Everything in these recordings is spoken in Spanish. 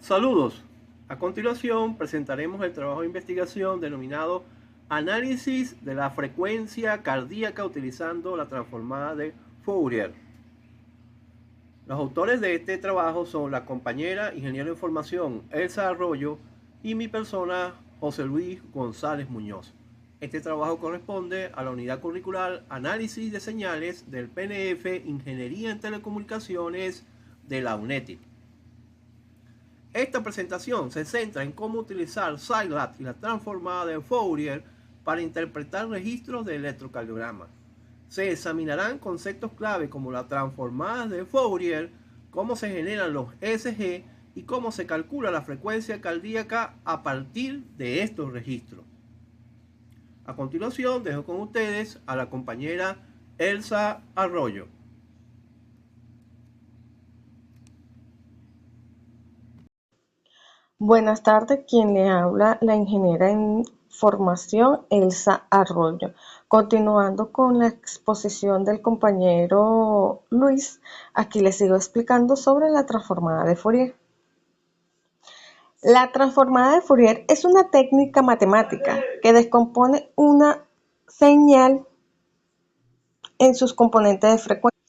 Saludos. A continuación presentaremos el trabajo de investigación denominado Análisis de la frecuencia cardíaca utilizando la transformada de Fourier. Los autores de este trabajo son la compañera ingeniero de información Elsa Arroyo y mi persona José Luis González Muñoz. Este trabajo corresponde a la unidad curricular Análisis de señales del PNF Ingeniería en Telecomunicaciones de la UNETIC. Esta presentación se centra en cómo utilizar Scilab y la transformada de Fourier para interpretar registros de electrocardiograma. Se examinarán conceptos clave como la transformada de Fourier, cómo se generan los ECG y cómo se calcula la frecuencia cardíaca a partir de estos registros. A continuación, dejo con ustedes a la compañera Elsa Arroyo. Buenas tardes, quien le habla la ingeniera en formación Elsa Arroyo. Continuando con la exposición del compañero Luis, aquí les sigo explicando sobre la transformada de Fourier. La transformada de Fourier es una técnica matemática que descompone una señal en sus componentes de frecuencia.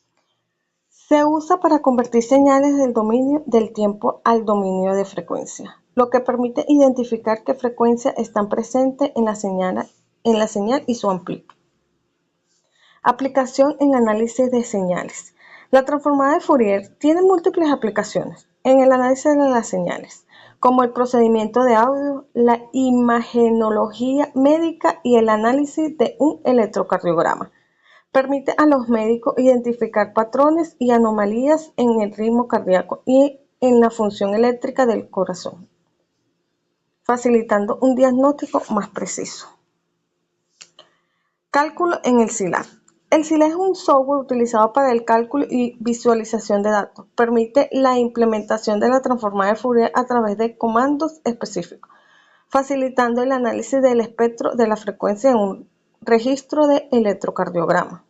Se usa para convertir señales del dominio del tiempo al dominio de frecuencia, lo que permite identificar qué frecuencias están presentes en la señal y su amplitud. Aplicación en análisis de señales. La transformada de Fourier tiene múltiples aplicaciones en el análisis de las señales, como el procedimiento de audio, la imagenología médica y el análisis de un electrocardiograma. Permite a los médicos identificar patrones y anomalías en el ritmo cardíaco y en la función eléctrica del corazón, facilitando un diagnóstico más preciso. Cálculo en el Scilab. El Scilab es un software utilizado para el cálculo y visualización de datos. Permite la implementación de la transformada de Fourier a través de comandos específicos, facilitando el análisis del espectro de la frecuencia en un registro de electrocardiograma.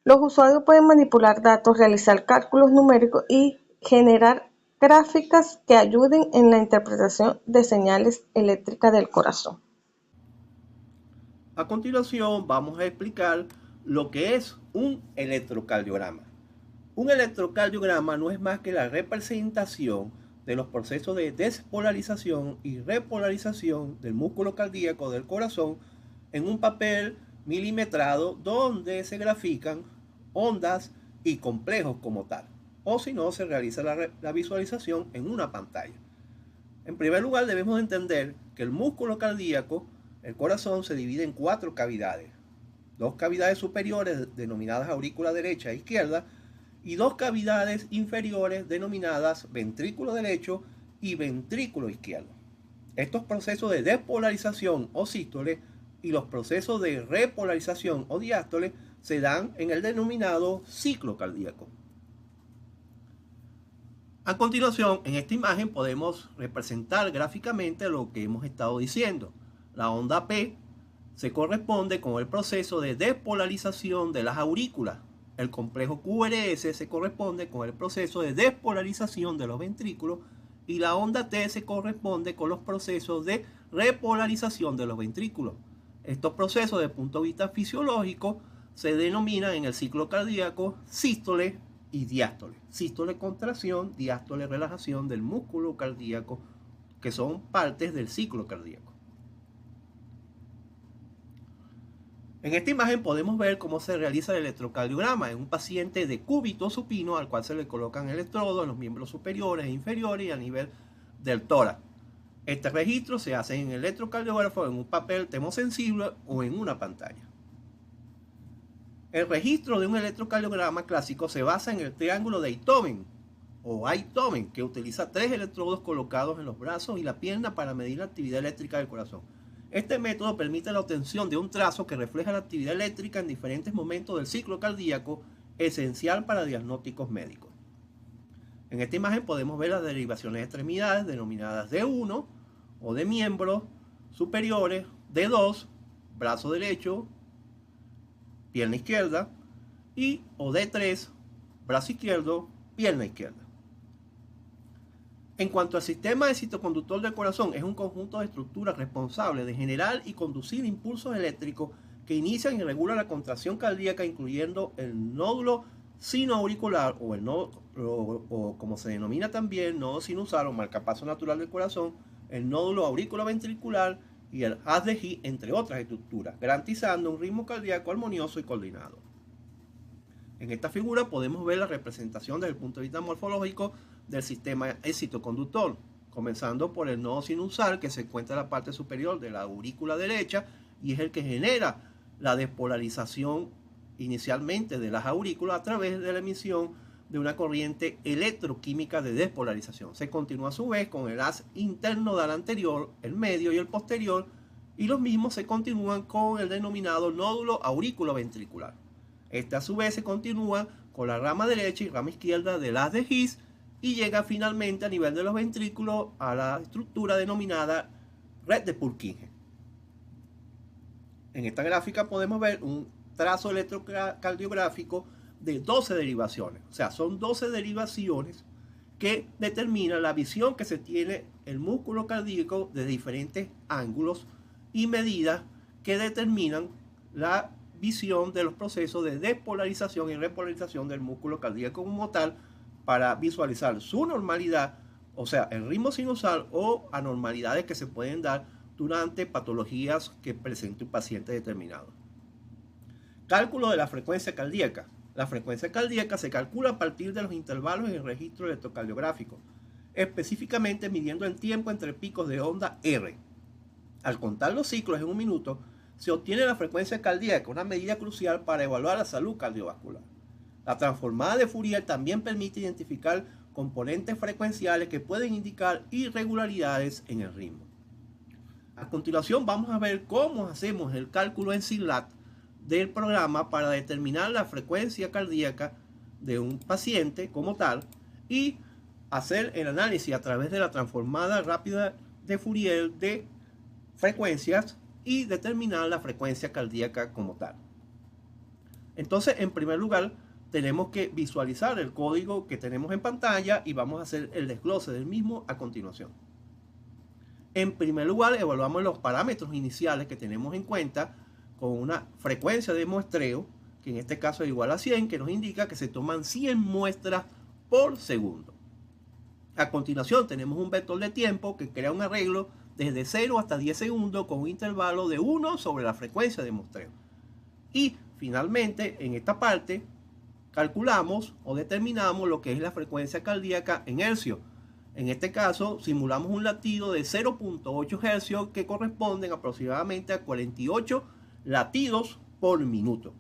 Los usuarios pueden manipular datos, realizar cálculos numéricos y generar gráficas que ayuden en la interpretación de señales eléctricas del corazón. A continuación vamos a explicar lo que es un electrocardiograma. Un electrocardiograma no es más que la representación de los procesos de despolarización y repolarización del músculo cardíaco del corazón en un papel milimetrado donde se grafican ondas y complejos como tal, o si no se realiza la visualización en una pantalla. En primer lugar debemos entender que el músculo cardíaco, el corazón, se divide en 4 cavidades. 2 cavidades superiores denominadas aurícula derecha e izquierda y 2 cavidades inferiores denominadas ventrículo derecho y ventrículo izquierdo. Estos procesos de despolarización o sístole y los procesos de repolarización o diástole se dan en el denominado ciclo cardíaco. A continuación, en esta imagen podemos representar gráficamente lo que hemos estado diciendo. La onda P se corresponde con el proceso de despolarización de las aurículas. El complejo QRS se corresponde con el proceso de despolarización de los ventrículos y la onda T se corresponde con los procesos de repolarización de los ventrículos. Estos procesos, desde el punto de vista fisiológico, se denominan en el ciclo cardíaco sístole y diástole. Sístole contracción, diástole relajación del músculo cardíaco, que son partes del ciclo cardíaco. En esta imagen podemos ver cómo se realiza el electrocardiograma en un paciente de cúbito supino al cual se le colocan electrodos en los miembros superiores e inferiores y a nivel del tórax. Este registro se hace en el electrocardiógrafo en un papel termosensible o en una pantalla. El registro de un electrocardiograma clásico se basa en el triángulo de Einthoven o Einthoven, que utiliza 3 electrodos colocados en los brazos y la pierna para medir la actividad eléctrica del corazón. Este método permite la obtención de un trazo que refleja la actividad eléctrica en diferentes momentos del ciclo cardíaco, esencial para diagnósticos médicos. En esta imagen podemos ver las derivaciones de extremidades denominadas D1 o de miembros superiores, D2, brazo derecho, pierna izquierda, o D3, brazo izquierdo, pierna izquierda. En cuanto al sistema excitoconductor del corazón, es un conjunto de estructuras responsables de generar y conducir impulsos eléctricos que inician y regulan la contracción cardíaca, incluyendo el nódulo sinoauricular o el nodo, o como se denomina también, nodo sinusal o marcapaso natural del corazón, el nódulo auriculoventricular y el haz de His, entre otras estructuras, garantizando un ritmo cardíaco armonioso y coordinado. En esta figura podemos ver la representación desde el punto de vista morfológico del sistema excitoconductor, comenzando por el nodo sinusal, que se encuentra en la parte superior de la aurícula derecha y es el que genera la despolarización inicialmente de las aurículas a través de la emisión de una corriente electroquímica de despolarización. Se continúa a su vez con el haz internodal anterior, el medio y el posterior, y los mismos se continúan con el denominado nódulo auriculoventricular. Este a su vez se continúa con la rama derecha y rama izquierda del haz de His y llega finalmente a nivel de los ventrículos a la estructura denominada red de Purkinje. En esta gráfica podemos ver un trazo electrocardiográfico de 12 derivaciones. O sea, son 12 derivaciones que determinan la visión que se tiene el músculo cardíaco de diferentes ángulos y medidas que determinan la visión de los procesos de despolarización y repolarización del músculo cardíaco como tal para visualizar su normalidad, o sea, el ritmo sinusal o anormalidades que se pueden dar durante patologías que presente un paciente determinado. Cálculo de la frecuencia cardíaca. La frecuencia cardíaca se calcula a partir de los intervalos en el registro electrocardiográfico, específicamente midiendo el tiempo entre picos de onda R. Al contar los ciclos en un minuto, se obtiene la frecuencia cardíaca, una medida crucial para evaluar la salud cardiovascular. La transformada de Fourier también permite identificar componentes frecuenciales que pueden indicar irregularidades en el ritmo. A continuación vamos a ver cómo hacemos el cálculo en SYNLAB del programa para determinar la frecuencia cardíaca de un paciente como tal y hacer el análisis a través de la transformada rápida de Fourier de frecuencias y determinar la frecuencia cardíaca como tal. Entonces, en primer lugar, tenemos que visualizar el código que tenemos en pantalla y vamos a hacer el desglose del mismo a continuación. En primer lugar, evaluamos los parámetros iniciales que tenemos en cuenta con una frecuencia de muestreo, que en este caso es igual a 100, que nos indica que se toman 100 muestras por segundo. A continuación, tenemos un vector de tiempo que crea un arreglo desde 0 hasta 10 segundos con un intervalo de 1 sobre la frecuencia de muestreo. Y finalmente, en esta parte, calculamos o determinamos lo que es la frecuencia cardíaca en hercios. En este caso, simulamos un latido de 0.8 hercios que corresponden aproximadamente a 48 latidos por minuto.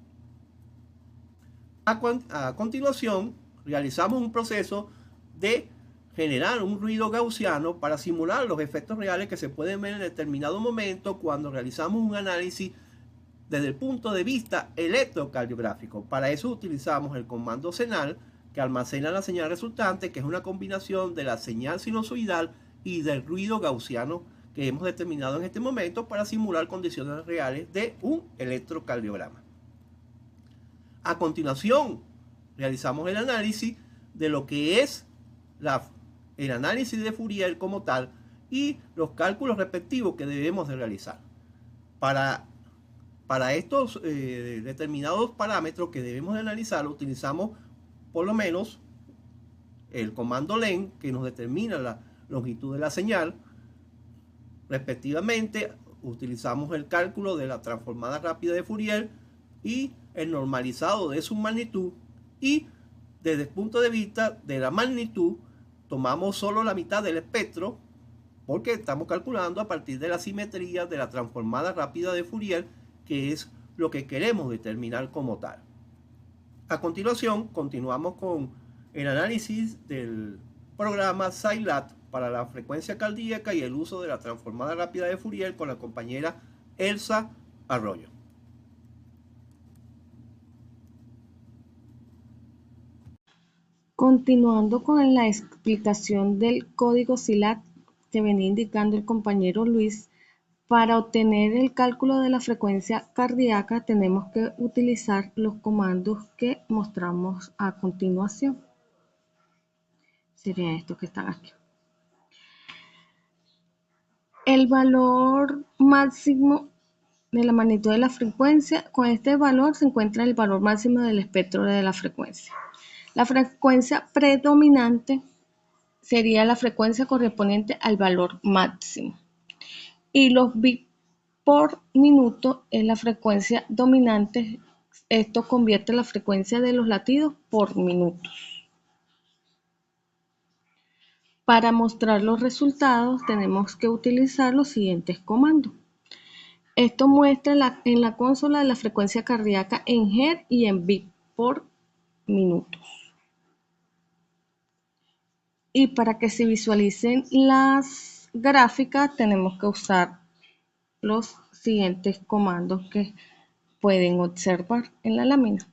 A continuación, realizamos un proceso de generar un ruido gaussiano para simular los efectos reales que se pueden ver en determinado momento cuando realizamos un análisis desde el punto de vista electrocardiográfico. Para eso utilizamos el comando SENAL, que almacena la señal resultante, que es una combinación de la señal sinusoidal y del ruido gaussiano que hemos determinado en este momento para simular condiciones reales de un electrocardiograma. A continuación, realizamos el análisis de lo que es el análisis de Fourier como tal y los cálculos respectivos que debemos de realizar. Para estos determinados parámetros que debemos de analizar, utilizamos por lo menos el comando len, que nos determina la longitud de la señal. Respectivamente, utilizamos el cálculo de la transformada rápida de Fourier y el normalizado de su magnitud, y desde el punto de vista de la magnitud tomamos solo la mitad del espectro porque estamos calculando a partir de la simetría de la transformada rápida de Fourier, que es lo que queremos determinar como tal. A continuación, continuamos con el análisis del programa SYNLAB para la frecuencia cardíaca y el uso de la transformada rápida de Fourier con la compañera Elsa Arroyo. Continuando con la explicación del código SYNLAB que venía indicando el compañero Luis, para obtener el cálculo de la frecuencia cardíaca tenemos que utilizar los comandos que mostramos a continuación. Serían estos que están aquí. el valor máximo de la magnitud de la frecuencia. Con este valor se encuentra el valor máximo del espectro de la frecuencia. La frecuencia predominante sería la frecuencia correspondiente al valor máximo. Y los bits por minuto es la frecuencia dominante. Esto convierte la frecuencia de los latidos por minutos. Para mostrar los resultados tenemos que utilizar los siguientes comandos. Esto muestra en la consola la frecuencia cardíaca en Hz y en bits por minutos. Y para que se visualicen las gráficas tenemos que usar los siguientes comandos que pueden observar en la lámina.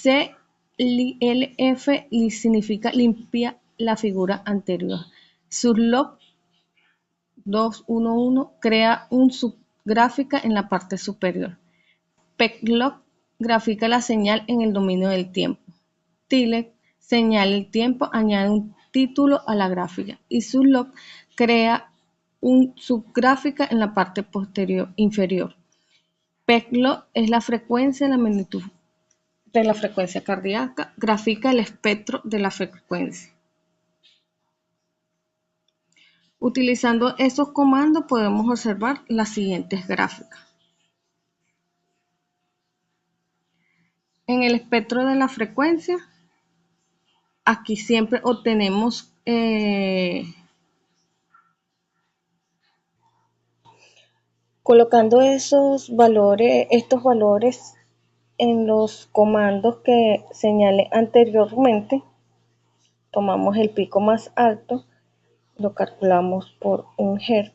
CLF significa limpia la figura anterior. Surlop 211 crea un subgráfica en la parte superior. Peclock grafica la señal en el dominio del tiempo. Tilec señala el tiempo, añade un título a la gráfica. Y Surlop crea un subgráfica en la parte inferior. Peclock es la frecuencia, la magnitud de la frecuencia cardíaca, grafica el espectro de la frecuencia. Utilizando estos comandos podemos observar las siguientes gráficas. En el espectro de la frecuencia, aquí siempre obtenemos colocando estos valores en los comandos que señalé anteriormente. Tomamos el pico más alto, lo calculamos por 1 Hz.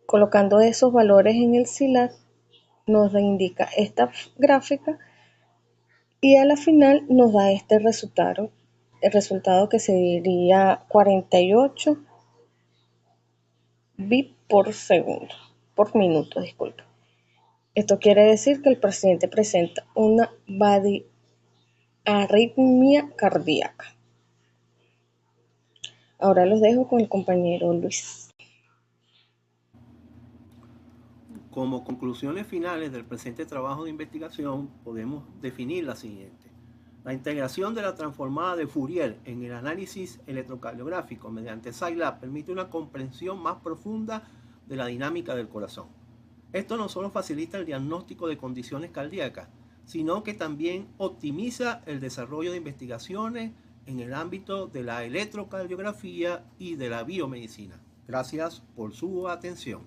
Colocando esos valores en el SILAC nos indica esta gráfica y a la final nos da este resultado, el resultado que sería 48 bits por minuto, disculpe. Esto quiere decir que el paciente presenta una arritmia cardíaca. Ahora los dejo con el compañero Luis. Como conclusiones finales del presente trabajo de investigación, podemos definir la siguiente. La integración de la transformada de Fourier en el análisis electrocardiográfico mediante Scilab permite una comprensión más profunda de la dinámica del corazón. Esto no solo facilita el diagnóstico de condiciones cardíacas, sino que también optimiza el desarrollo de investigaciones en el ámbito de la electrocardiografía y de la biomedicina. Gracias por su atención.